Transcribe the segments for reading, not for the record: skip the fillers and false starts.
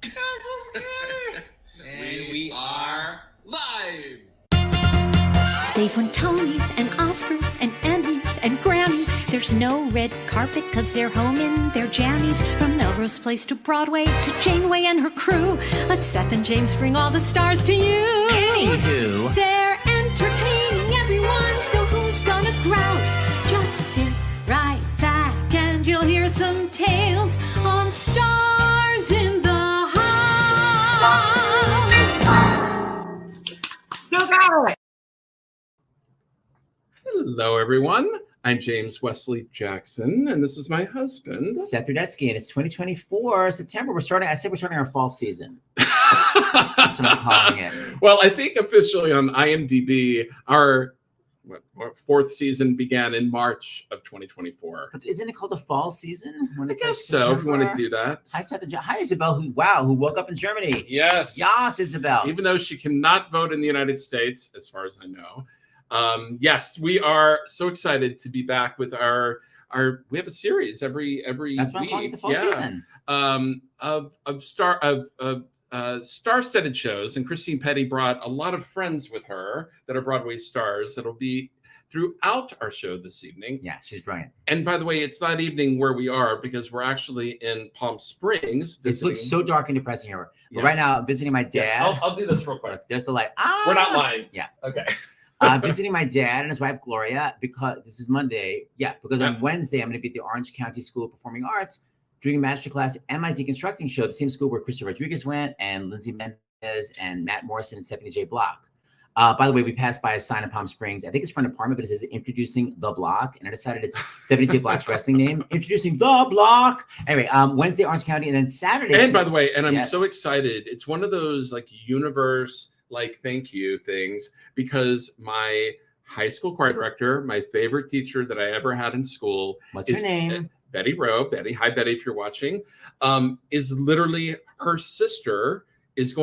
And we are live. They've won Tonys and Oscars and Emmys and Grammys. There's no red carpet because they're home in their jammies. From Melrose Place to Broadway to Janeway and her crew. Let Seth and James bring all the stars to you. Anywho. They're entertaining everyone, so who's gonna grouse? Just sit right back and you'll hear some tales on Stars in the House. So got it. Hello, everyone. I'm James Wesley Jackson, and this is my husband, Seth Rudetsky, and it's 2024 September. We're starting our fall season. That's what I'm calling it. Well, I think officially on IMDb, our fourth season began in March of 2024. But isn't it called the fall season? When I it's guess like so, if you want to September? do that. Hi, Seth. Hi, Isabel. Who woke up in Germany? Yes. Yes, Isabel. Even though she cannot vote in the United States, as far as I know. Yes, we are so excited to be back with our we have a series every That's why I'm week. calling it the fall season. Of star-studded shows, and Christine Petty brought a lot of friends with her that are Broadway stars that'll be throughout our show this evening. Yeah, she's brilliant. And by the way, it's not evening where we are because we're actually in Palm Springs. It looks so dark and depressing here. But Yes. right now, I'm visiting my dad. Yes, I'll do this real quick. Look, there's the light. We're not lying. Yeah. Okay. I'm visiting my dad and his wife Gloria because this is Monday. Yeah, because on Wednesday I'm going to be at the Orange County School of Performing Arts doing a masterclass and my deconstructing show, the same school where Krista Rodriguez went and Lindsay Mendez and Matt Morrison and Stephanie J. Block. By the way, we passed by a sign in Palm Springs. I think it's for an apartment, but it says introducing the block. And I decided it's Stephanie J. Block's wrestling name, introducing the block. Anyway, Wednesday, Orange County, and then Saturday. And by the way, and I'm Yes. so excited. It's one of those like universe, like thank you things, because my high school choir director, my favorite teacher that I ever had in school, What's her name? Betty Rowe. Betty, hi Betty, if you're watching, is literally her sister is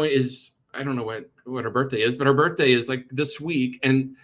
I don't know what her birthday is, but her birthday is like this week, and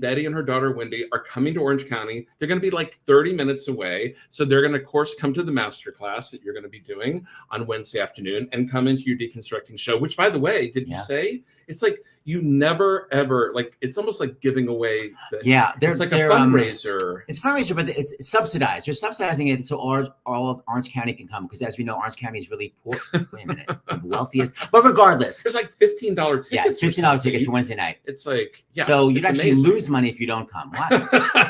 Betty and her daughter Wendy are coming to Orange County. They're going to be like 30 minutes away, so they're going to, of course, come to the master class that you're going to be doing on Wednesday afternoon and come into your deconstructing show. Which, by the way, did you say it's like you never ever like it's almost like giving away? It's like a fundraiser. It's a fundraiser, but it's subsidized. You're subsidizing it so all of Orange County can come because, as we know, Orange County is really poor. Wait a minute, the wealthiest. But regardless, there's like $15 tickets. Yeah, it's $15 tickets for Wednesday night. It's like so you'd actually lose money if you don't come.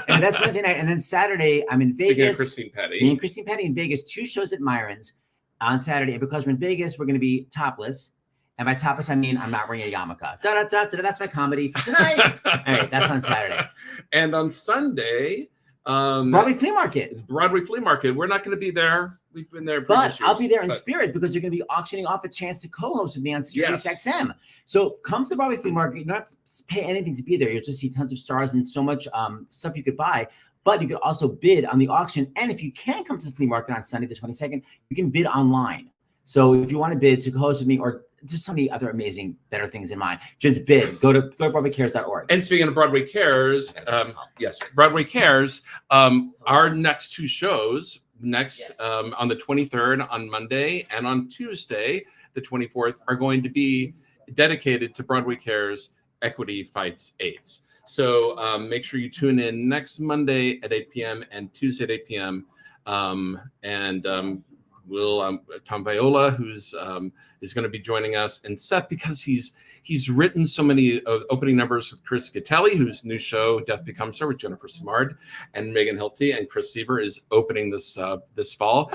And that's Wednesday night, and then Saturday I'm in Vegas. Christine Petty. Me and Christine Petty in Vegas, 2 shows at Myron's on Saturday. And because we're in Vegas, we're going to be topless. And by topless, I mean I'm not wearing a yarmulke. That's my comedy for tonight. All right, that's on Saturday. And on Sunday, Broadway Flea Market. Broadway Flea Market. We're not going to be there. We've been there. But I'll be there in spirit because they're going to be auctioning off a chance to co-host with me on Sirius XM. So come to the Broadway Flea Market. You don't have to pay anything to be there. You'll just see tons of stars and so much stuff you could buy. But you could also bid on the auction. And if you can't come to the flea market on Sunday the 22nd, you can bid online. So if you want to bid to co-host with me or just so many other amazing, better things in mind, just bid. Go to BroadwayCares.org. And speaking of Broadway Cares, yes, Broadway Cares, our next 2 shows, on the 23rd on Monday and on Tuesday, the 24th, are going to be dedicated to Broadway Cares Equity Fights AIDS. So make sure you tune in next Monday at 8 p.m. and Tuesday at 8 p.m. Tom Viola, who's is going to be joining us, and Seth, because he's written so many opening numbers with Chris Gattelli, whose new show Death Becomes Her with Jennifer Simard and Megan Hilty, and Chris Sieber is opening this fall.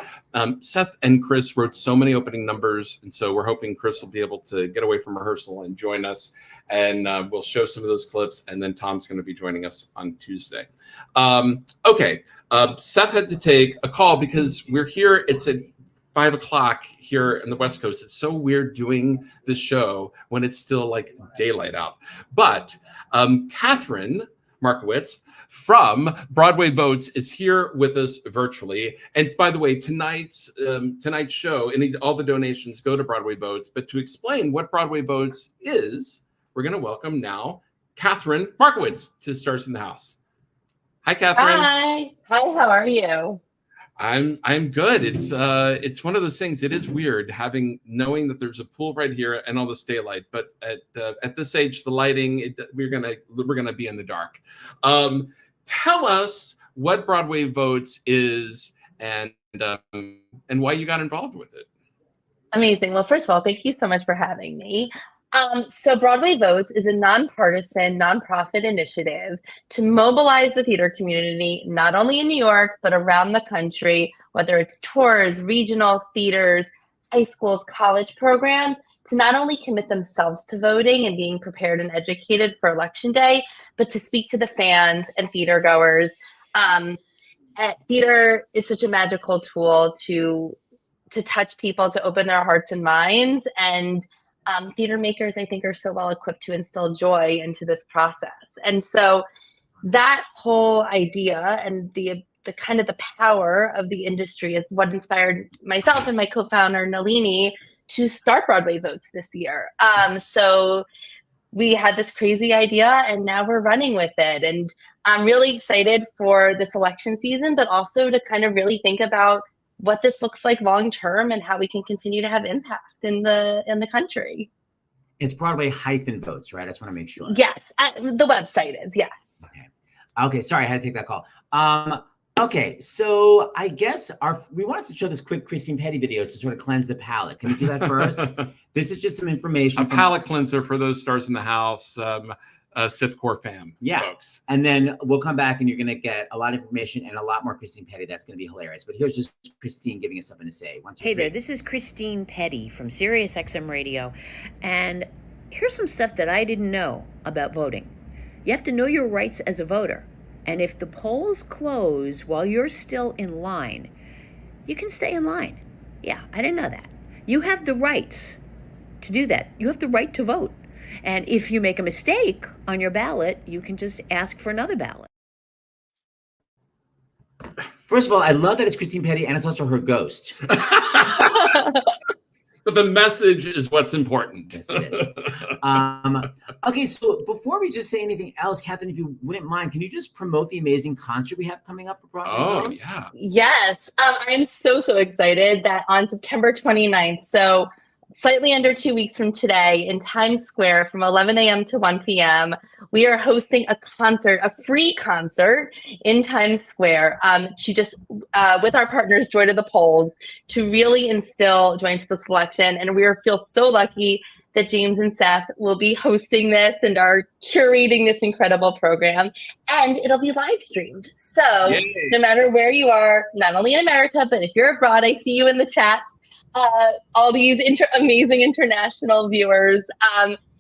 Seth and Chris wrote so many opening numbers, and so we're hoping Chris will be able to get away from rehearsal and join us, and we'll show some of those clips, and then Tom's going to be joining us on Tuesday. Seth had to take a call because we're here. It's at 5 o'clock here in the West Coast. It's so weird doing this show when it's still like daylight out. But Catherine Markowitz from Broadway Votes is here with us virtually. And by the way, tonight's show, all the donations go to Broadway Votes. But to explain what Broadway Votes is, we're going to welcome now Catherine Markowitz to Stars in the House. Hi, Catherine. Hi, how are you? I'm good. It's one of those things. It is weird knowing that there's a pool right here and all this daylight, but at this age, the lighting, we're gonna be in the dark. Tell us what Broadway Votes is and why you got involved with it. Amazing. Well, first of all, thank you so much for having me. So Broadway Votes is a nonpartisan, nonprofit initiative to mobilize the theater community, not only in New York, but around the country, whether it's tours, regional theaters, high schools, college programs, to not only commit themselves to voting and being prepared and educated for Election Day, but to speak to the fans and theater goers. Theater is such a magical tool to touch people, to open their hearts and minds, and theater makers, I think, are so well equipped to instill joy into this process. And so that whole idea and the kind of the power of the industry is what inspired myself and my co-founder Nalini to start Broadway Votes this year. So we had this crazy idea and now we're running with it. And I'm really excited for this election season, but also to kind of really think about what this looks like long term and how we can continue to have impact in the country. It's Broadway-Votes, right? I just want to make sure. Yes, the website is, yes. Okay, sorry, I had to take that call. Okay, so I guess we wanted to show this quick Christine Petty video to sort of cleanse the palate. Can we do that first? This is just some information. A palate cleanser for those stars in the house. Sith Core fam, folks. And then we'll come back and you're going to get a lot of information and a lot more Christine Petty. That's going to be hilarious. But here's just Christine giving us something to say. Hey there, this is Christine Petty from Sirius XM Radio. And here's some stuff that I didn't know about voting. You have to know your rights as a voter. And if the polls close while you're still in line, you can stay in line. Yeah, I didn't know that. You have the rights to do that. You have the right to vote. And if you make a mistake on your ballot, you can just ask for another ballot. First of all, I love that it's Christine Petty and it's also her ghost. But the message is what's important. Yes, it is. Okay, so before we just say anything else, Catherine, if you wouldn't mind, can you just promote the amazing concert we have coming up for Broadway Votes? Yeah. Yes, I'm so excited that on September 29th, so slightly under 2 weeks from today, in Times Square from 11 a.m. to 1 p.m., we are hosting a concert, a free concert in Times Square to just, with our partners, Joy to the Polls, to really instill joy into the selection. And we feel so lucky that James and Seth will be hosting this and are curating this incredible program. And it'll be live streamed. So no matter where you are, not only in America, but if you're abroad, I see you in the chat. All these amazing international viewers,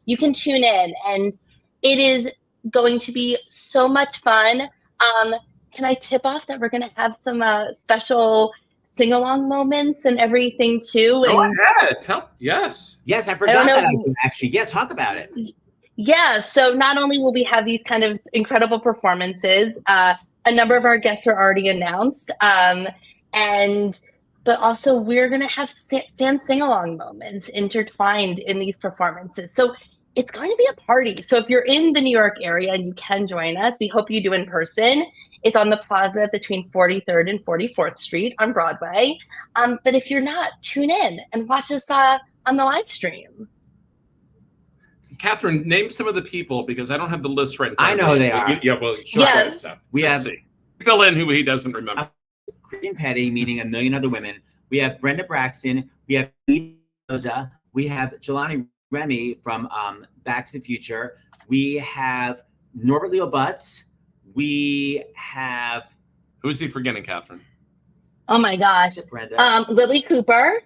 you can tune in and it is going to be so much fun. Can I tip off that we're going to have some special sing-along moments and everything too? Go ahead. Yes, I forgot that item, actually. Yeah, talk about it. Yeah, so not only will we have these kind of incredible performances, a number of our guests are already announced, but also we're going to have fan sing-along moments intertwined in these performances. So it's going to be a party. So if you're in the New York area and you can join us, we hope you do in person. It's on the plaza between 43rd and 44th Street on Broadway. But if you're not, tune in and watch us on the live stream. Catherine, name some of the people because I don't have the list right in front I know of me. who they are. Yeah, well, sure. Yeah. We have fill in who he doesn't remember. Christine Petty, meaning a million other women. We have Brenda Braxton. We have Edie Mendoza. We have Jelani Remy from Back to the Future. We have Norbert Leo Butz. We have... Who is he forgetting, Catherine? Oh my gosh. Brenda. Lily Cooper.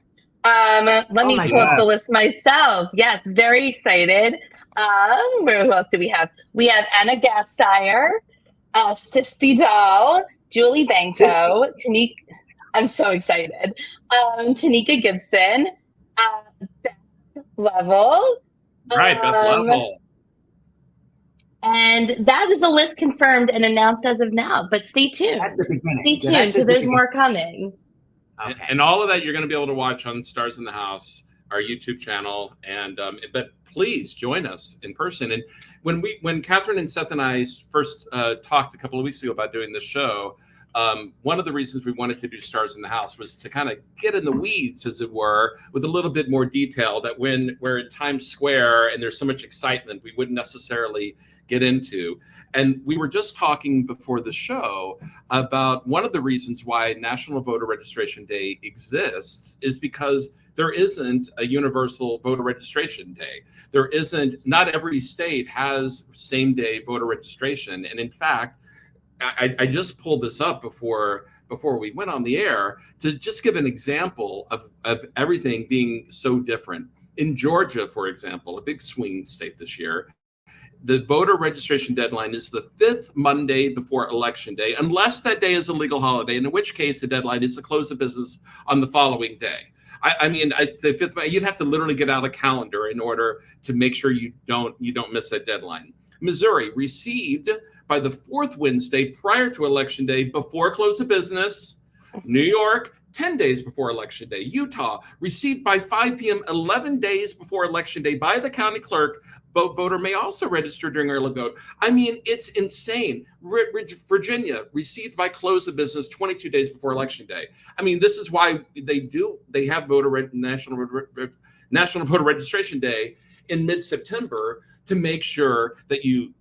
Let me pull up the list myself. Yes, very excited. Who else do we have? We have Anna Gasteyer, Sisti Dahl, Julie Banco, Tanika. I'm so excited. Tanika Gibson, Beth Level. Right, Beth Level. And that is the list confirmed and announced as of now. But stay tuned. Stay tuned because there's more coming. Okay. And all of that you're going to be able to watch on Stars in the House, our YouTube channel. And but please join us in person. And when Catherine and Seth and I first talked a couple of weeks ago about doing this show, One of the reasons we wanted to do Stars in the House was to kind of get in the weeds, as it were, with a little bit more detail that when we're in Times Square and there's so much excitement, we wouldn't necessarily get into. And we were just talking before the show about one of the reasons why National Voter Registration Day exists is because there isn't a universal voter registration day. Not every state has same day voter registration. And in fact, I just pulled this up before we went on the air to just give an example of everything being so different. In Georgia, for example, a big swing state this year, the voter registration deadline is the 5th Monday before Election Day, unless that day is a legal holiday, in which case the deadline is to close the business on the following day. The 5th, you'd have to literally get out a calendar in order to make sure you don't miss that deadline. Missouri, received by the 4th Wednesday prior to Election Day before close of business. New York, 10 days before Election Day. Utah, received by 5 p.m. 11 days before Election Day by the county clerk. Voter may also register during early vote. I mean, it's insane. Virginia, received by close of business 22 days before Election Day. I mean, this is why they have National Voter Registration Day in mid-September to make sure that you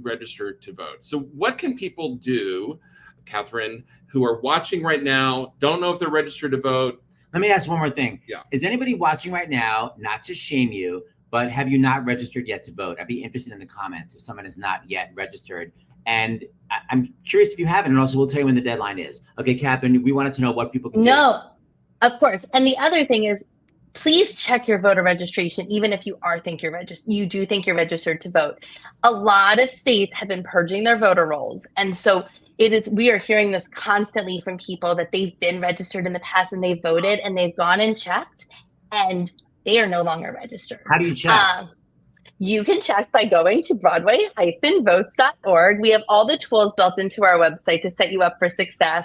register to vote. So what can people do, Catherine, who are watching right now, don't know if they're registered to vote? Let me ask one more thing. Yeah. Is anybody watching right now, not to shame you, but have you not registered yet to vote? I'd be interested in the comments if someone is not yet registered. And I'm curious if you haven't, and also we'll tell you when the deadline is. Okay, Catherine, we wanted to know what people can do. No, of course. And the other thing is, please check your voter registration, even if you think you're registered to vote. A lot of states have been purging their voter rolls. And so we are hearing this constantly from people that they've been registered in the past and they voted and they've gone and checked and they are no longer registered. How do you check? You can check by going to broadway-votes.org. We have all the tools built into our website to set you up for success.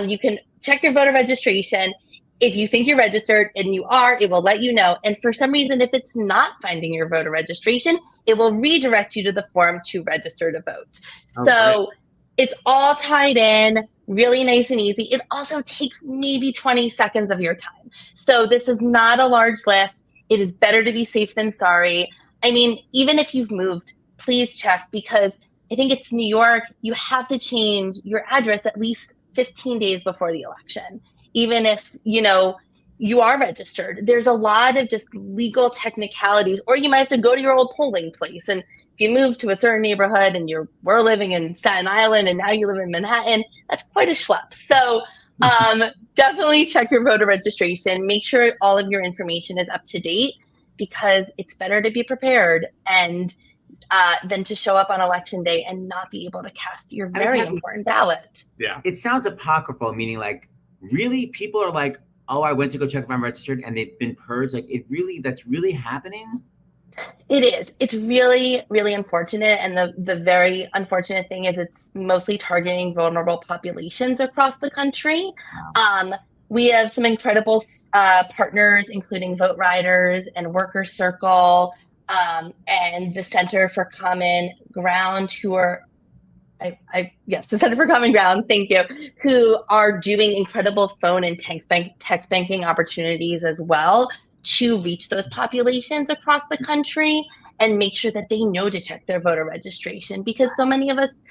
You can check your voter registration. If you think you're registered and you are, it will let you know. And for some reason, if it's not finding your voter registration, it will redirect you to the form to register to vote. So it's all tied in, really nice and easy. It also takes maybe 20 seconds of your time. So this is not a large lift. It is better to be safe than sorry. I mean, even if you've moved, please check, because I think it's New York. You have to change your address at least 15 days before the election. Even if, you are registered, there's a lot of just legal technicalities, or you might have to go to your old polling place. And if you move to a certain neighborhood and we're living in Staten Island and now you live in Manhattan, that's quite a schlep. So definitely check your voter registration. Make sure all of your information is up to date, because it's better to be prepared and than to show up on Election Day and not be able to cast your very important ballot. Yeah. It sounds apocryphal, meaning like, really, people are like, oh, I went to go check if I'm registered and they've been purged. Like, that's really happening? It is. It's really, really unfortunate. And the very unfortunate thing is it's mostly targeting vulnerable populations across the country. Wow. We have some incredible partners, including Vote Riders and Worker Circle and the Center for Common Ground, who are the Center for Common Ground, thank you, who are doing incredible phone and text banking opportunities as well to reach those populations across the country and make sure that they know to check their voter registration. Because so many of us,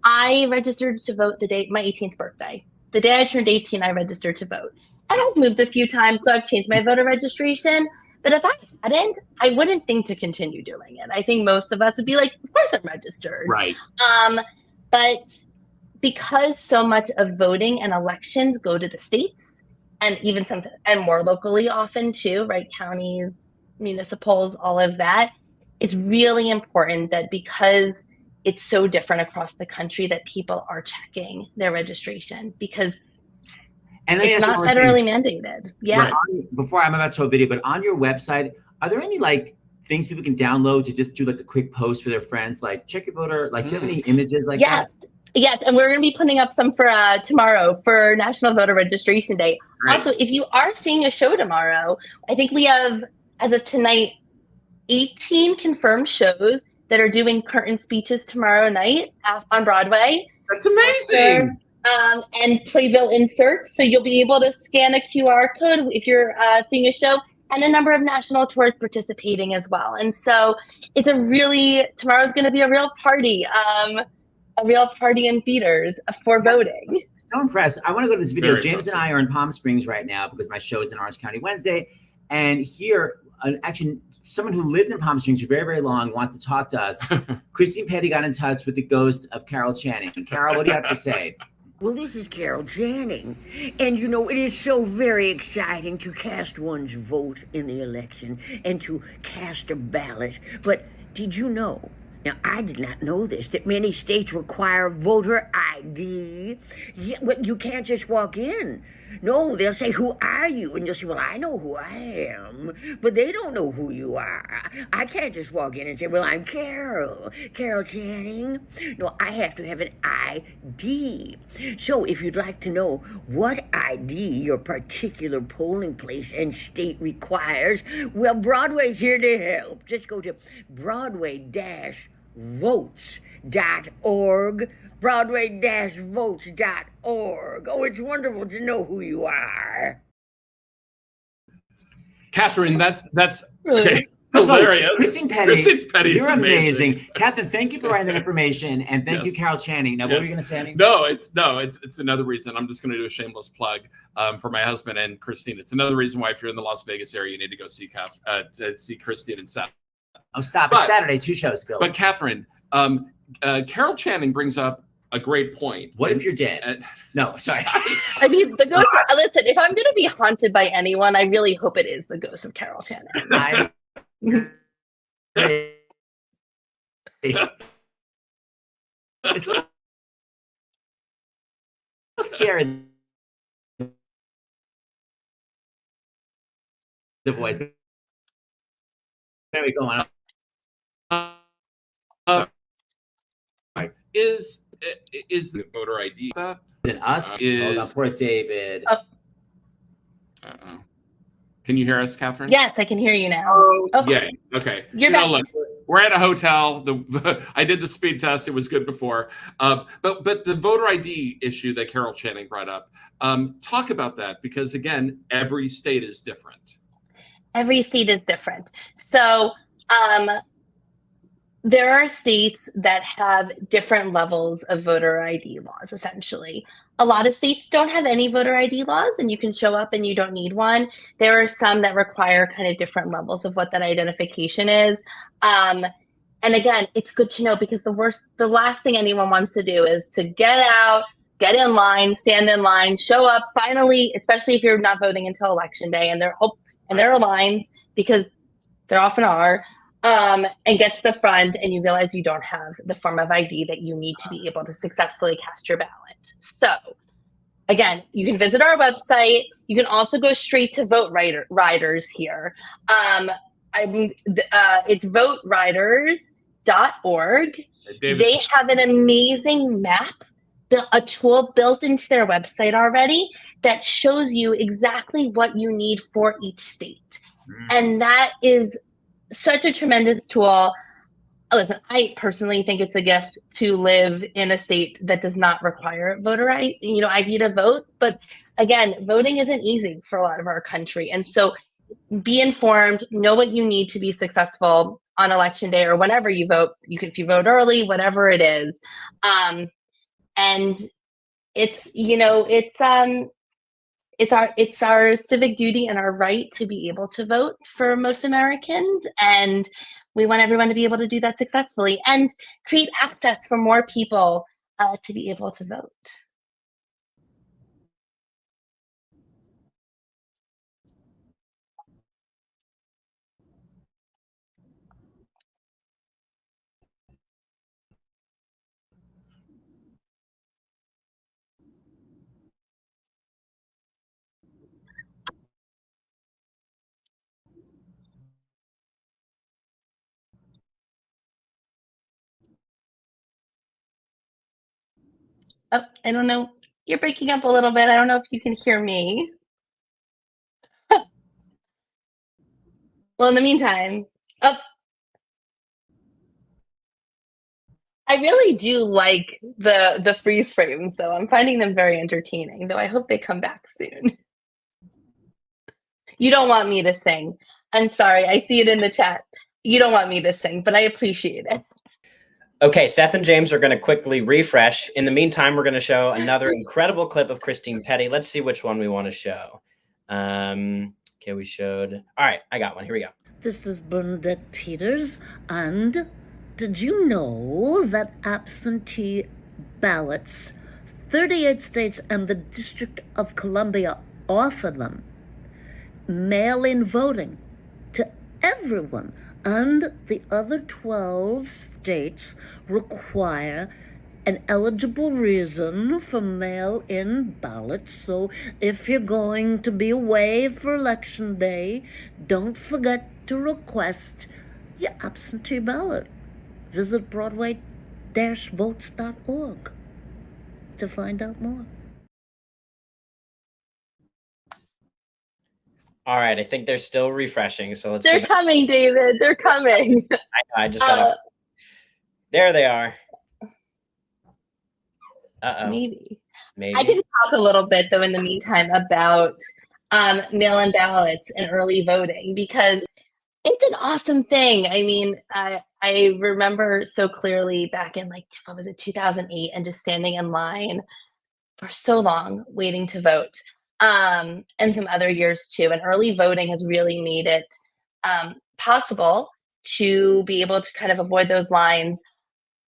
I registered to vote my 18th birthday. The day I turned 18, I registered to vote. And I've moved a few times, so I've changed my voter registration. But if I hadn't, I wouldn't think to continue doing it. I think most of us would be like, of course I'm registered. Right. But because so much of voting and elections go to the states, and even and more locally often too, right? Counties, municipals, all of that. It's really important that, because it's so different across the country, that people are checking their registration, because it's not federally mandated. Yeah. Before I'm about to show a video, but on your website, are there any things people can download to just do a quick post for their friends? Like, check your voter, do you have any images like that? Yes, and we're going to be putting up some for tomorrow for National Voter Registration Day. Right. Also, if you are seeing a show tomorrow, I think we have, as of tonight, 18 confirmed shows that are doing curtain speeches tomorrow night on Broadway. That's amazing. and playbill inserts. So you'll be able to scan a QR code if you're seeing a show, and a number of national tours participating as well. And so it's tomorrow's going to be a real party in theaters for voting. So impressed. I want to go to this video. Very James and I are in Palm Springs right now because my show is in Orange County Wednesday. And here, actually, someone who lived in Palm Springs for very, very long wants to talk to us. Christine Petty got in touch with the ghost of Carol Channing. Carol, what do you have to say? Well, this is Carol Channing, and you know, it is so very exciting to cast one's vote in the election and to cast a ballot. But did you know? Now, I did not know this, that many states require voter ID. Yeah, well, you can't just walk in. No, they'll say, "Who are you?" And you'll say, "Well, I know who I am." But they don't know who you are. I can't just walk in and say, "Well, I'm Carol Channing." No, I have to have an ID. So if you'd like to know what ID your particular polling place and state requires, well, Broadway's here to help. Just go to Broadway-votes.org. Broadway-votes.org. Oh, it's wonderful to know who you are. Catherine, that's okay. Hilarious. Christine Petty, you're amazing. Catherine, thank you for writing that information, and thank you, Carol Channing. Now, what were you going to say, Annie? No, it's another reason. I'm just going to do a shameless plug for my husband and Christine. It's another reason why, if you're in the Las Vegas area, you need to go see Christine and Seth. Oh, stop! It's Saturday, 2 shows go. But Catherine, Carol Channing brings up a great point. What if you're dead? No, sorry. I mean, the ghost. Listen, if I'm going to be haunted by anyone, I really hope it is the ghost of Carol Channing. It's a little scary. The voice. There we go on. Is the voter ID And us. Hold on, poor David. Uh-oh. Can you hear us, Catherine? Yes, I can hear you now. Yeah. Okay. You're back. Look, we're at a hotel. I did the speed test. It was good before. But the voter ID issue that Carol Channing brought up, talk about that, because again, every state is different. Every state is different. So there are states that have different levels of voter ID laws, essentially. A lot of states don't have any voter ID laws, and you can show up and you don't need one. There are some that require kind of different levels of what that identification is. And again, it's good to know, because the last thing anyone wants to do is to get out, get in line, stand in line, show up, finally, especially if you're not voting until election day, and there are lines, because there often are, and get to the front and you realize you don't have the form of ID that you need to be able to successfully cast your ballot. So again, you can visit our website. You can also go straight to Vote Riders here. It's voteriders.org. They have an amazing map, a tool built into their website already that shows you exactly what you need for each state. And that is such a tremendous tool. Listen, I personally think it's a gift to live in a state that does not require voter ID to vote. But again, voting isn't easy for a lot of our country. And so be informed, know what you need to be successful on election day or whenever you vote. If you vote early, whatever it is. And it's our civic duty and our right to be able to vote for most Americans, and we want everyone to be able to do that successfully and create access for more people to be able to vote. Oh, I don't know. You're breaking up a little bit. I don't know if you can hear me. Well, in the meantime, I really do like the freeze frames, though. I'm finding them very entertaining, though I hope they come back soon. You don't want me to sing. I'm sorry. I see it in the chat. You don't want me to sing, but I appreciate it. Okay, Seth and James are going to quickly refresh. In the meantime, we're going to show another incredible clip of Christine Petty. Let's see which one we want to show. Okay, we showed. All right, I got one. Here we go. This is Bernadette Peters, and did you know that absentee ballots, 38 states and the District of Columbia offer them, mail-in voting to everyone, and the other 12 states require an eligible reason for mail-in ballots. So if you're going to be away for Election Day, don't forget to request your absentee ballot. Visit Broadway-votes.org to find out more. All right, I think they're still refreshing. So let's. They're coming, David. They're coming. I just got. There they are. Maybe. Maybe. I can talk a little bit, though, in the meantime, about mail-in ballots and early voting, because it's an awesome thing. I mean, I remember so clearly back in, like, what was it, 2008, and just standing in line for so long waiting to vote, and some other years, too. And early voting has really made it possible to be able to kind of avoid those lines.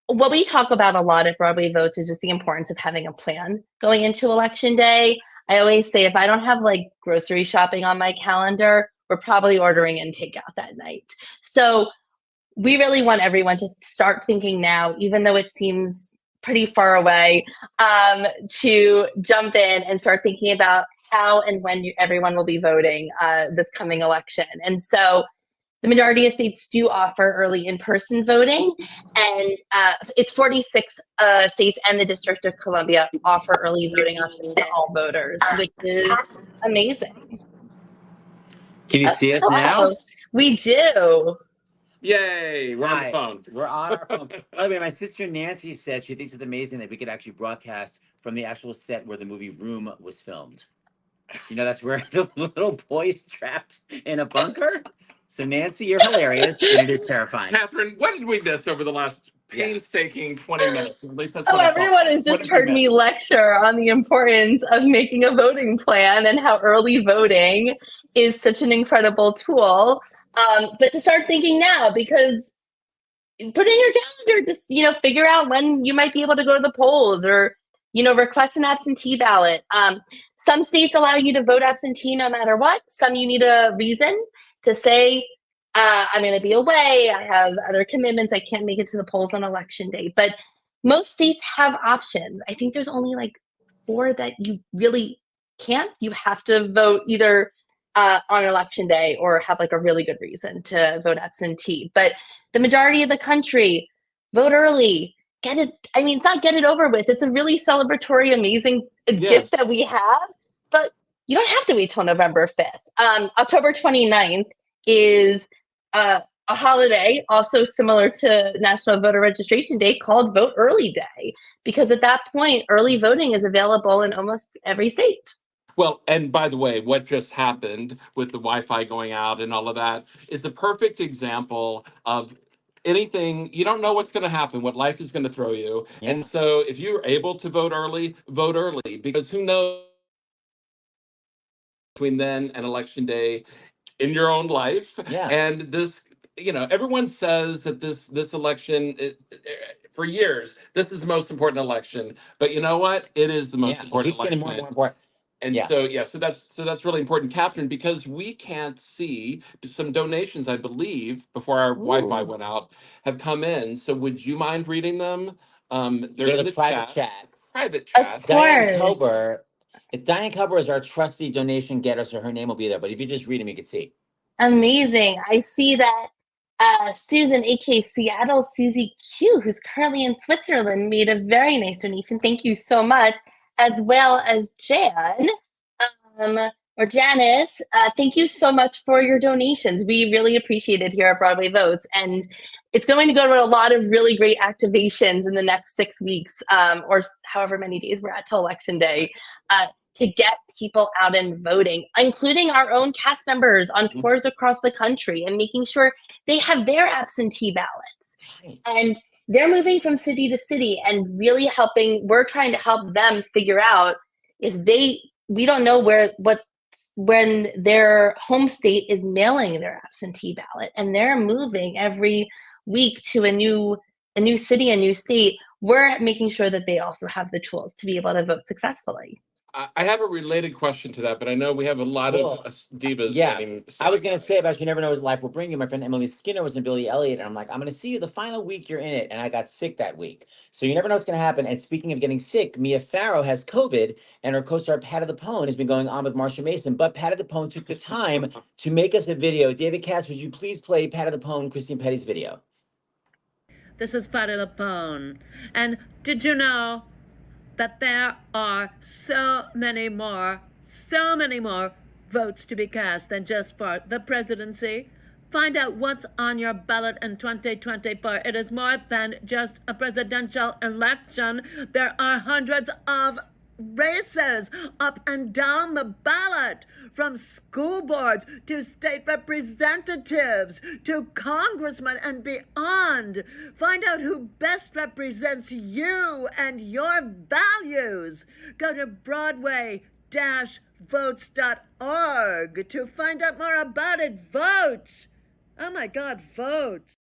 What we talk about a lot at Broadway Votes is just the importance of having a plan going into Election Day. I always say if I don't have like grocery shopping on my calendar, we're probably ordering in takeout that night. So we really want everyone to start thinking now, even though it seems pretty far away, to jump in and start thinking about how and when everyone will be voting this coming election. And so the majority of states do offer early in-person voting, and it's 46 states and the District of Columbia offer early voting options to all voters, which is amazing. Can you see us now? We do. Yay! We're on Hi. the phone. We're on our phone. By the way, my sister Nancy said she thinks it's amazing that we could actually broadcast from the actual set where the movie Room was filmed. You know, that's where the little boy's trapped in a bunker. So Nancy, you're hilarious, and it is terrifying. Catherine, what did we miss over the last painstaking 20 minutes? At least that's Oh, everyone has just heard me lecture on the importance of making a voting plan and how early voting is such an incredible tool. But to start thinking now, because put in your calendar, just, figure out when you might be able to go to the polls, or, request an absentee ballot. Some states allow you to vote absentee no matter what. Some you need a reason to say, I'm going to be away, I have other commitments, I can't make it to the polls on Election Day. But most states have options. I think there's only like 4 that you really can't. You have to vote either on Election Day or have like a really good reason to vote absentee. But the majority of the country, vote early. Get it. I mean, it's not get it over with. It's a really celebratory, amazing gift that we have. But you don't have to wait till November 5th. October 29th is a holiday, also similar to National Voter Registration Day, called Vote Early Day, because at that point, early voting is available in almost every state. Well, and by the way, what just happened with the Wi-Fi going out and all of that is the perfect example of anything. You don't know what's going to happen, what life is going to throw you. Yeah. And so if you're able to vote early, because who knows between then and Election Day in your own life. Yeah. And this, everyone says that this election, for years, this is the most important election. But you know what? It is the most important It keeps getting election. more and more important. And so that's really important, Catherine, because we can't see some donations, I believe, before our Wi-Fi went out, have come in. So would you mind reading them? They're in the private chat. Private chat. Of Diane course. Kober. If Diane Kober is our trusty donation getter, so her name will be there. But if you just read them, you can see. Amazing. I see that Susan, aka Seattle Susie Q, who's currently in Switzerland, made a very nice donation. Thank you so much. As well as Jan, or Janice, thank you so much for your donations. We really appreciate it here at Broadway Votes. And it's going to go to a lot of really great activations in the next 6 weeks, or however many days we're at till Election Day, to get people out and voting, including our own cast members on tours across the country and making sure they have their absentee ballots. And they're moving from city to city and really helping. We're trying to help them figure out if we don't know when their home state is mailing their absentee ballot and they're moving every week to a new city, a new state. We're making sure that they also have the tools to be able to vote successfully. I have a related question to that, but I know we have a lot of divas. Yeah, waiting. I was going to say about You Never Know What Life Will Bring You. My friend Emily Skinner was in Billy Elliot, and I'm like, I'm going to see you the final week you're in it, and I got sick that week. So you never know what's going to happen. And speaking of getting sick, Mia Farrow has COVID, and her co-star Patty LuPone has been going on with Marsha Mason, but Patty LuPone took the time to make us a video. David Katz, would you please play Patty LuPone, Christine Petty's video? This is Patty LuPone. And did you know that there are so many more votes to be cast than just for the presidency? Find out what's on your ballot in 2024. It is more than just a presidential election. There are hundreds of races up and down the ballot, from school boards to state representatives to congressmen and beyond. Find out who best represents you and your values. Go to Broadway-votes.org to find out more about it. Vote! Oh my God, vote!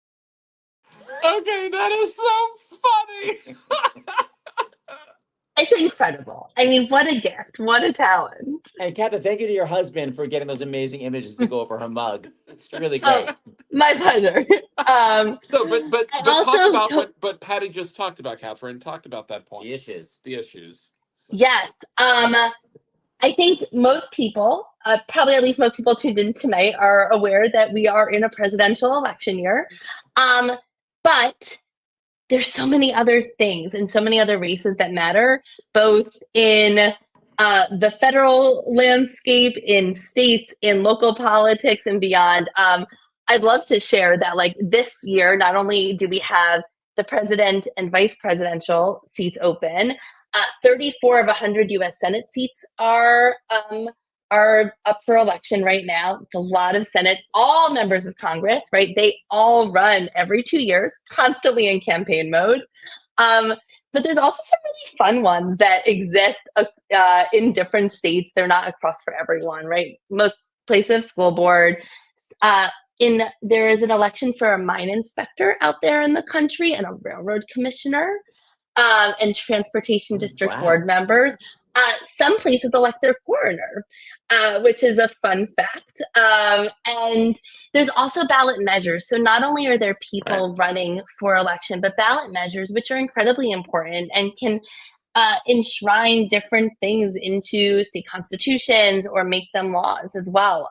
Okay, that is so funny. It's incredible. I mean, what a gift. What a talent. And Catherine, thank you to your husband for getting those amazing images to go over her mug. It's really great. Oh, my pleasure. So, but also talk about what Patty just talked about, Catherine. Talk about that point. The issues. The issues. Yes. I think most people, probably at least most people tuned in tonight, are aware that we are in a presidential election year. But there's so many other things and so many other races that matter, both in the federal landscape, in states, in local politics, and beyond. I'd love to share that, like, this year, not only do we have the president and vice presidential seats open, 34 of 100 U.S. Senate seats are up for election right now. It's a lot of Senate, all members of Congress, right? They all run every 2 years, constantly in campaign mode. But there's also some really fun ones that exist in different states. They're not across for everyone, right? Most places, school board. There is an election for a mine inspector out there in the country, and a railroad commissioner, and transportation district board members. Some places elect their coroner, which is a fun fact. And there's also ballot measures. So not only are there people running for election, but ballot measures, which are incredibly important and can enshrine different things into state constitutions or make them laws as well,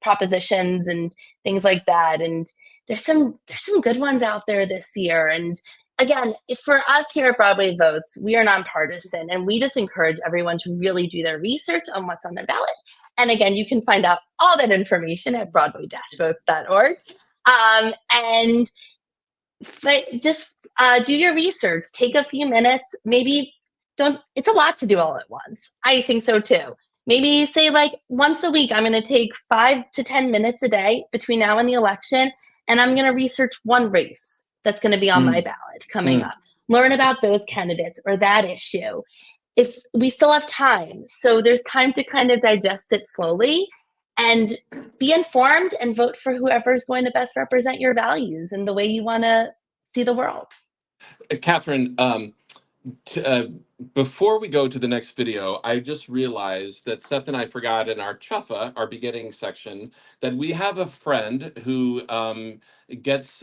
propositions and things like that. And there's some good ones out there this year. And again, for us here at Broadway Votes, we are nonpartisan, and we just encourage everyone to really do their research on what's on their ballot. And again, you can find out all that information at Broadway-votes.org. But just do your research. Take a few minutes. Maybe it's a lot to do all at once. I think so too. Maybe say, like, once a week, I'm going to take 5 to 10 minutes a day between now and the election, and I'm going to research one race that's going to be on my ballot coming up. Learn about those candidates or that issue. If we still have time, so there's time to kind of digest it slowly and be informed and vote for whoever is going to best represent your values and the way you want to see the world. Catherine, before we go to the next video, I just realized that Seth and I forgot in our Chuffa, our beginning section, that we have a friend who gets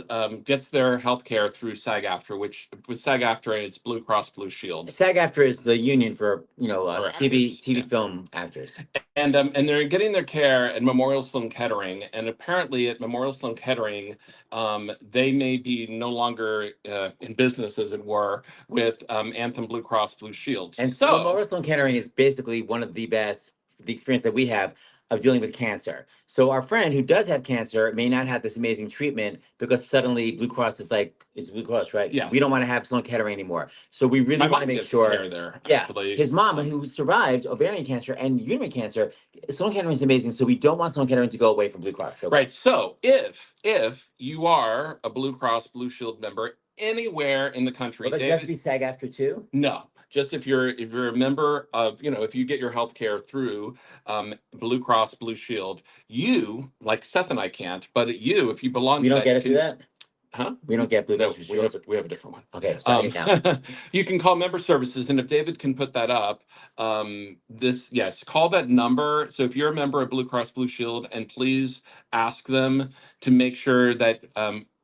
their health care through SAG-AFTRA, which with SAG-AFTRA, it's Blue Cross Blue Shield. SAG-AFTRA is the union for TV film actors, and they're getting their care at Memorial Sloan Kettering, and apparently at Memorial Sloan Kettering, they may be no longer in business, as it were, with Anthem Blue Cross Blue Shield. And so Memorial Sloan Kettering is basically one of the best. The experience that we have. of dealing with cancer. So our friend who does have cancer may not have this amazing treatment because suddenly Blue Cross is like, it's Blue Cross, right? Yeah. We don't want to have Sloan Kettering anymore. So we really My want to mom make gets sure. care there. Yeah, Actually. his mom, who survived ovarian cancer and uterine cancer, Sloan Kettering is amazing. So we don't want Sloan Kettering to go away from Blue Cross. So Right. So if you are a Blue Cross Blue Shield member anywhere in the country, Will that just be SAG-AFTRA too? no, just if you're a member of, if you get your health care through Blue Cross Blue Shield, you, like Seth and I can't, but if you belong We to don't that, get you it through can- that. Huh? We don't get Blue No, Cross Blue Shield. we have a different one. Okay, sorry now. You can call member services, and if David can put that up, call that number. So if you're a member of Blue Cross Blue Shield, and please ask them to make sure that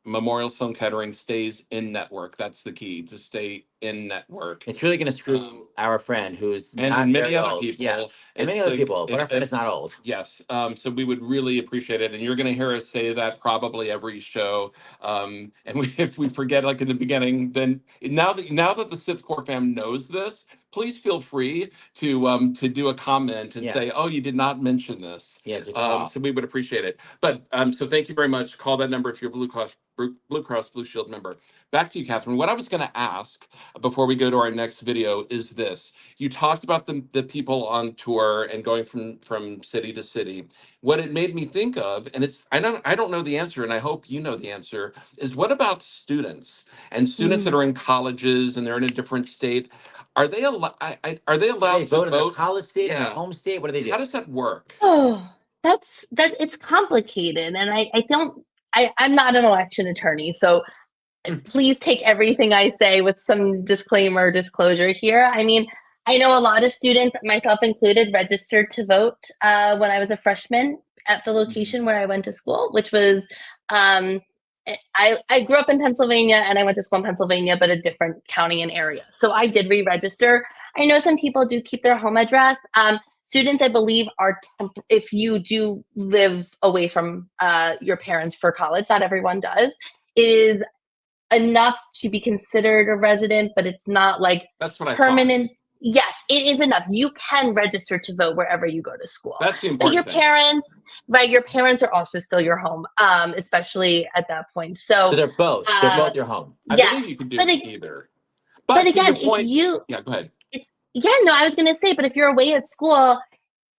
Memorial Sloan Kettering stays in network. That's the key, to stay in network. It's really going to screw our friend who's not And many very other old. people. Yeah, and many It's other people, but our friend it- is not old. Yes. So we would really appreciate it. And you're going to hear us say that probably every show. And if we forget, like in the beginning, then now that the Sith Core fam knows this, please feel free to do a comment and Yeah. say, oh, you did not mention this. Yeah, it's a call. So we would appreciate it. But so thank you very much. Call that number if you're Blue Cross Blue Shield member. Back to you, Catherine. What I was going to ask before we go to our next video is this. You talked about the people on tour and going from city to city. What it made me think of, and I don't know the answer, and I hope you know the answer, is what about students and students that are in colleges and they're in a different state? Are they allowed They to vote in their vote? college state and Yeah. their home state. What do they do? How does that work? Oh, it's complicated, and I'm not an election attorney, so please take everything I say with some disclosure here. I mean, I know a lot of students, myself included, registered to vote when I was a freshman at the location where I went to school, which was I grew up in Pennsylvania and I went to school in Pennsylvania, but a different county and area. So I did re-register. I know some people do keep their home address. Students, I believe, if you do live away from your parents for college, not everyone does, is enough to be considered a resident, but it's not like That's what I permanent. thought. Yes, it is enough. You can register to vote wherever you go to school. That's the But important your thing. parents, right? Your parents are also still your home, especially at that point. So they're both. They're both your home. I yes, believe you can do but either. but to again, your point, if you yeah, go ahead. yeah, no, I was going to say, but if you're away at school,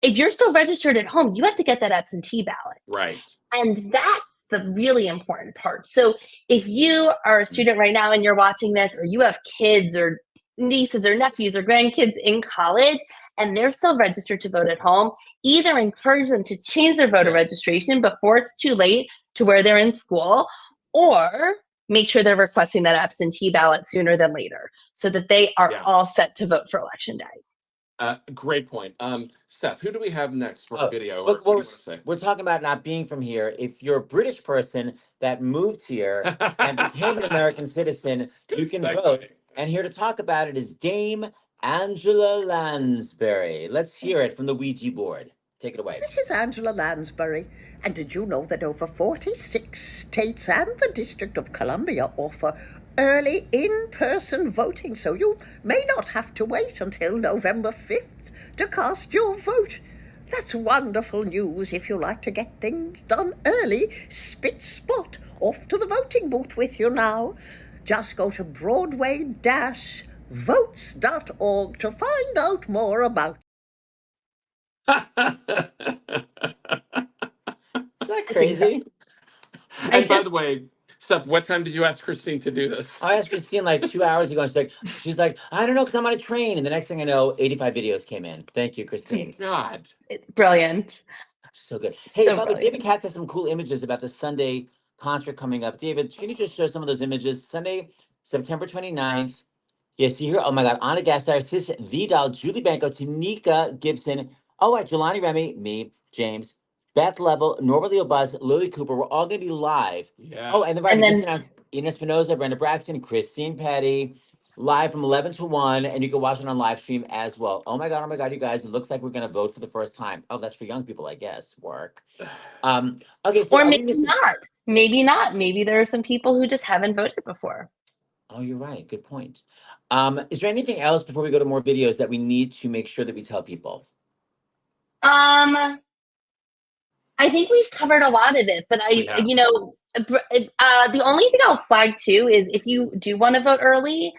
if you're still registered at home, you have to get that absentee ballot. Right. And that's the really important part. So if you are a student right now and you're watching this, or you have kids or nieces or nephews or grandkids in college and they're still registered to vote at home, either encourage them to change their voter registration before it's too late to where they're in school, or make sure they're requesting that absentee ballot sooner than later so that they are all set to vote for Election Day. Great point. Seth, who do we have next for our video? Or Look, what do you want to say? we're talking about not being from here. If you're a British person that moved here and became an American citizen, you can segue. vote. And here to talk about it is Dame Angela Lansbury. Let's hear it from the Ouija board. Take it away. This is Angela Lansbury. And did you know that over 46 states and the District of Columbia offer early in-person voting, so you may not have to wait until November 5th to cast your vote. That's wonderful news if you like to get things done early. Spit spot off to the voting booth with you now. Just go to broadway-votes.org to find out more about. Isn't that crazy? And by the way, Seth, what time did you ask Christine to do this? I asked Christine like 2 hours ago, and she's like, I don't know, because I'm on a train. And the next thing I know, 85 videos came in. Thank you, Christine. God. Brilliant. So good. Hey, So by the way, brilliant. David Katz has some cool images about the Sunday concert coming up. David, can you just show some of those images? Sunday, September 29th. Yes, you hear, oh my God, Anna Gasteyer, Sis Vidal, Julie Banco, Tanika Gibson, Jelani Remy, me, James, Beth Level, Norbert Leo Buzz, Lily Cooper. We're all going to be live. Yeah. Oh, and then And we just then- announced Ina Espinosa, Brenda Braxton, Christine Petty, live from 11 to 1, and you can watch it on live stream as well. Oh my God, you guys, it looks like we're going to vote for the first time. Oh, that's for young people, I guess. Work. Okay, so Or are we maybe missing- not. Maybe not. Maybe there are some people who just haven't voted before. Oh, you're right. Good point. Is there anything else before we go to more videos that we need to make sure that we tell people? I think we've covered a lot of it, but Yeah. the only thing I'll flag too is if you do want to vote early,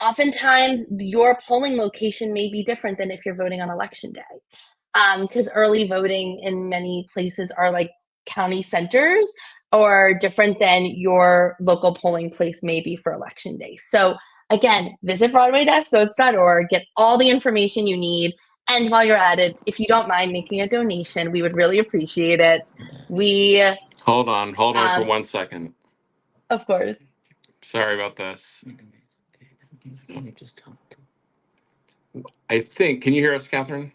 oftentimes your polling location may be different than if you're voting on election day. Because early voting in many places are like county centers or different than your local polling place may be for election day. So again, visit broadway-votes.org, get all the information you need. And while you're at it, if you don't mind making a donation, we would really appreciate it. We, Hold on for Um, 1 second. of course, Sorry about this. I think. Can you hear us, Catherine?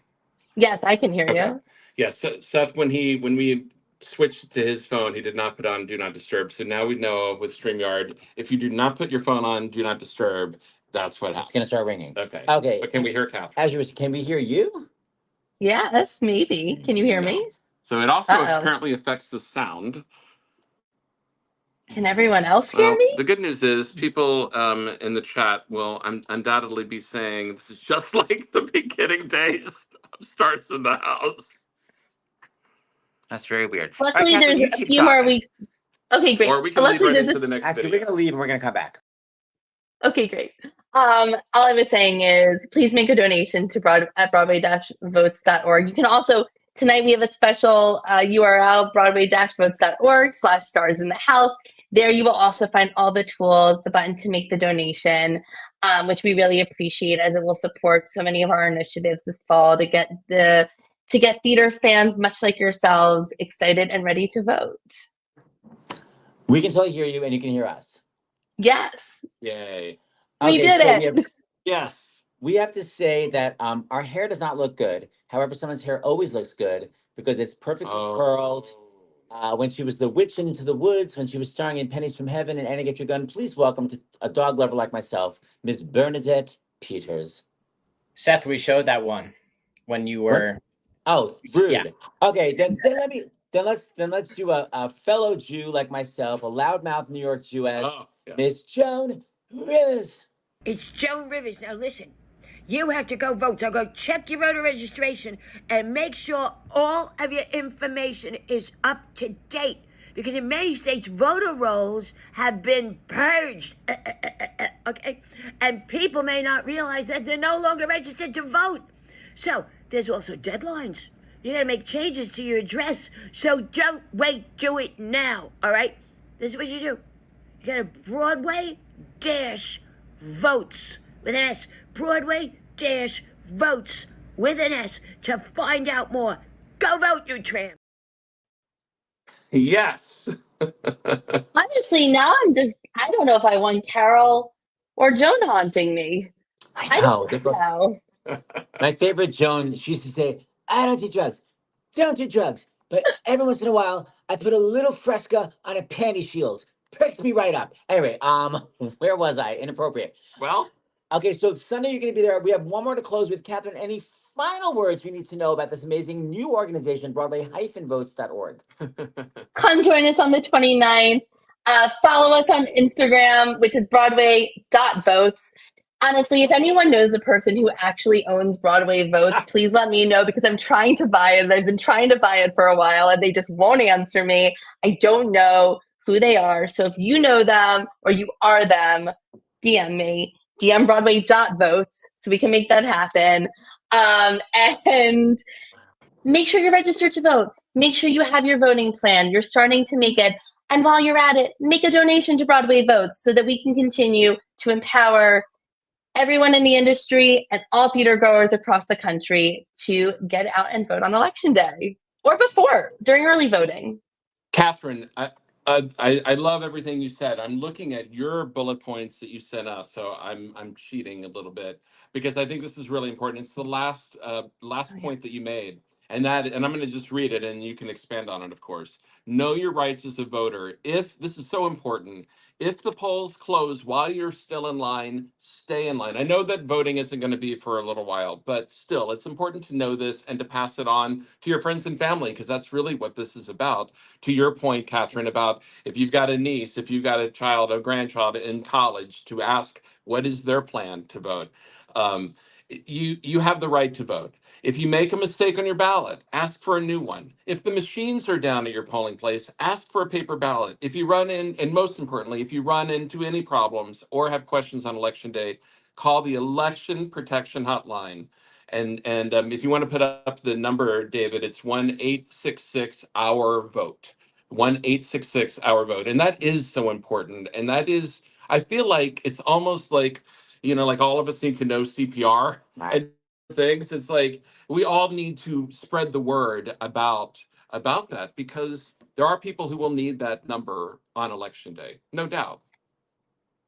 yes, I can hear Okay. you. Yes, Seth. When we switched to his phone, he did not put on Do Not Disturb. So now we know with StreamYard, if you do not put your phone on Do Not Disturb, that's what happens. It's gonna start ringing. Okay. Okay. But can we hear Catherine? As you was, can we hear you? Yes, maybe. Can you hear No. me? So it also Uh-oh. apparently affects the sound. Can everyone else hear Well, me? the good news is people in the chat will undoubtedly be saying this is just like the beginning days of Starts in the House. That's very weird. Luckily, Catherine, there's you a keep few more talking. weeks. Okay, great. Or we can leave Luckily, right there's into the next Actually, video. we're gonna leave and we're gonna come back. Okay, great. All I was saying is please make a donation to at broadway-votes.org. You can also, tonight we have a special URL, broadway-votes.org/stars in the house. There you will also find all the tools, the button to make the donation, which we really appreciate as it will support so many of our initiatives this fall to get theater fans, much like yourselves, excited and ready to vote. We can totally hear you and you can hear us. Yes, Yay. we did it. Yes. We have to say that our hair does not look good. However, someone's hair always looks good because it's perfectly curled. When she was the witch into the woods, when she was starring in Pennies from Heaven and Annie Get Your Gun, please welcome to a dog lover like myself, Miss Bernadette Peters. Seth, we showed that one when you were. Oh, rude. Yeah. Okay, let's do a fellow Jew like myself, a loudmouth New York Jewess, Yeah. Miss Joan Rivers. It's Joan Rivers. Now listen, you have to go vote. So go check your voter registration and make sure all of your information is up to date. Because in many states, voter rolls have been purged. Okay? And people may not realize that they're no longer registered to vote. So there's also deadlines. You gotta make changes to your address. So don't wait, do it now. All right? This is what you do. You go to Broadway-Votes with an S. Broadway-Votes with an S to find out more. Go vote, you tramp. Yes. Honestly, now I don't know if I want Carol or Joan haunting me. I don't know. My favorite Joan, she used to say, I don't do drugs. Don't do drugs. But every once in a while, I put a little Fresca on a panty shield. Perks me right up. Anyway, where was I? Inappropriate. Well, okay, so Sunday you're going to be there. We have one more to close with. Catherine, any final words we need to know about this amazing new organization, Broadway-votes.org? Come join us on the 29th. Follow us on Instagram, which is Broadway.votes. Honestly, if anyone knows the person who actually owns Broadway Votes, please let me know because I'm trying to buy it. I've been trying to buy it for a while and they just won't answer me. I don't know who they are. So if you know them or you are them, DM me. DM Broadway.votes so we can make that happen. And make sure you're registered to vote. Make sure you have your voting plan. You're starting to make it. And while you're at it, make a donation to Broadway Votes so that we can continue to empower everyone in the industry and all theater goers across the country to get out and vote on election day or before, during early voting. Catherine, I love everything you said. I'm looking at your bullet points that you sent us, so I'm cheating a little bit because I think this is really important. It's the last point that you made, and I'm going to just read it, and you can expand on it, of course. Know your rights as a voter. If this is so important, if the polls close while you're still in line, stay in line. I know that voting isn't going to be for a little while, but still, it's important to know this and to pass it on to your friends and family because that's really what this is about. To your point, Catherine, about if you've got a niece, if you've got a child, a grandchild in college, to ask what is their plan to vote. You have the right to vote. If you make a mistake on your ballot, ask for a new one. If the machines are down at your polling place, ask for a paper ballot. If you run in, and most importantly, if you run into any problems or have questions on election day, call the Election Protection Hotline. And if you want to put up the number, David, it's 1-866-OUR-VOTE. 1-866-OUR-VOTE. And that is so important. And that is, I feel like it's almost like, like all of us need to know CPR. Right. And things. It's like we all need to spread the word about that, because there are people who will need that number on election day, no doubt.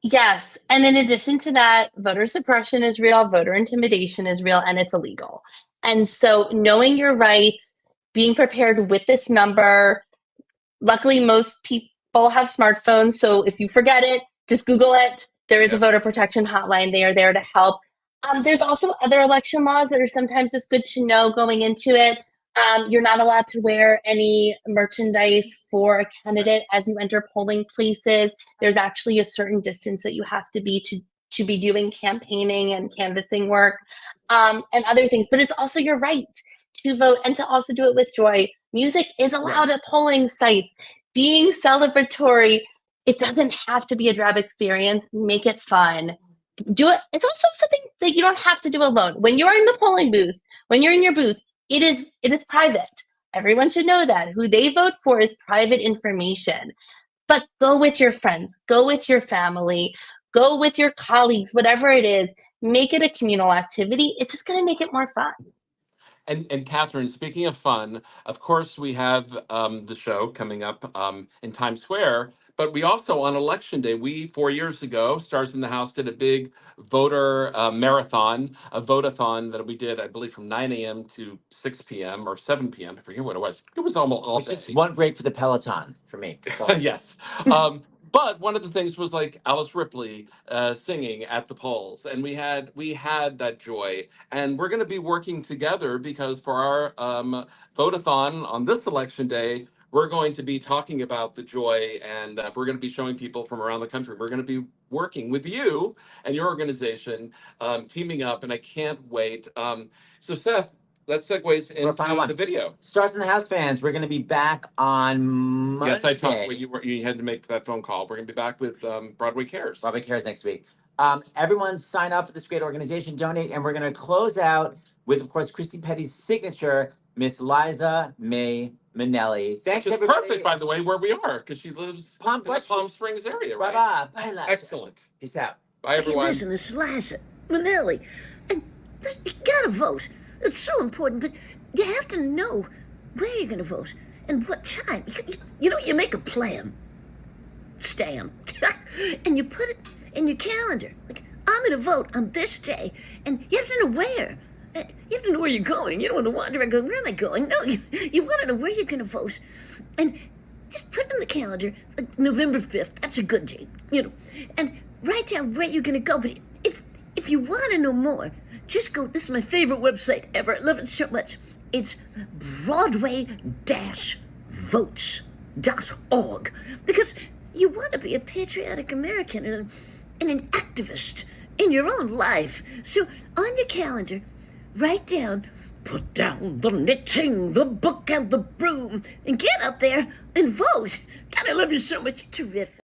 Yes. And in addition to that, voter suppression is real, voter intimidation is real, and it's illegal. And so knowing your rights, being prepared with this number, luckily most people have smartphones. So if you forget it, just Google it. There is a voter protection hotline. They are there to help. There's also other election laws that are sometimes just good to know going into it. You're not allowed to wear any merchandise for a candidate as you enter polling places. There's actually a certain distance that you have to be to be doing campaigning and canvassing work, and other things. But it's also your right to vote and to also do it with joy. Music is allowed at polling sites. Being celebratory, it doesn't have to be a drab experience. Make it fun. Do it. It's also something that you don't have to do alone. When you're in the polling booth, when you're in your booth, it is private. Everyone should know that. Who they vote for is private information. But go with your friends, go with your family, go with your colleagues, whatever it is. Make it a communal activity. It's just going to make it more fun. And Catherine, speaking of fun, of course, we have the show coming up in Times Square. But we also, on election day, 4 years ago, Stars in the House did a big voter marathon, a vote-a-thon that we did, I believe, from 9 a.m. to 6 p.m. or 7 p.m. I forget what it was. It was almost all day. Just one break for the Peloton for me. Yes. But one of the things was like Alice Ripley singing at the polls, and we had that joy. And we're going to be working together because for our vote-a-thon on this election day, we're going to be talking about the joy, and we're going to be showing people from around the country. We're going to be working with you and your organization, teaming up, and I can't wait. So Seth, that segues into the video. Stars in the House fans, we're going to be back on Monday. Yes, I talked. You had to make that phone call. We're going to be back with Broadway Cares. Broadway Cares next week. Everyone sign up for this great organization, donate, and we're going to close out with, of course, Christine Petty's signature, Miss Liza May Minnelli. Thanks, Which is everybody. perfect, by the way, where we are, because she lives in the Palm Springs area, right? Bye-bye. Bye, Liza. Excellent. Peace out. Bye, everyone. Hey, listen, it's Liza Minnelli. And you gotta vote. It's so important, but you have to know where you're gonna vote and what time. You make a plan, Stan, and you put it in your calendar. Like, I'm gonna vote on this day, and you have to know where. You have to know where you're going. You don't want to wander and go, where am I going? No, you want to know where you're going to vote. And just put it in the calendar, like November 5th. That's a good date, And write down where you're going to go. But if you want to know more, just go. This is my favorite website ever. I love it so much. It's Broadway-votes.org. Because you want to be a patriotic American and an activist in your own life. So on your calendar, write down, put down the knitting, the book, and the broom, and get up there and vote. God, I love you so much. You're terrific.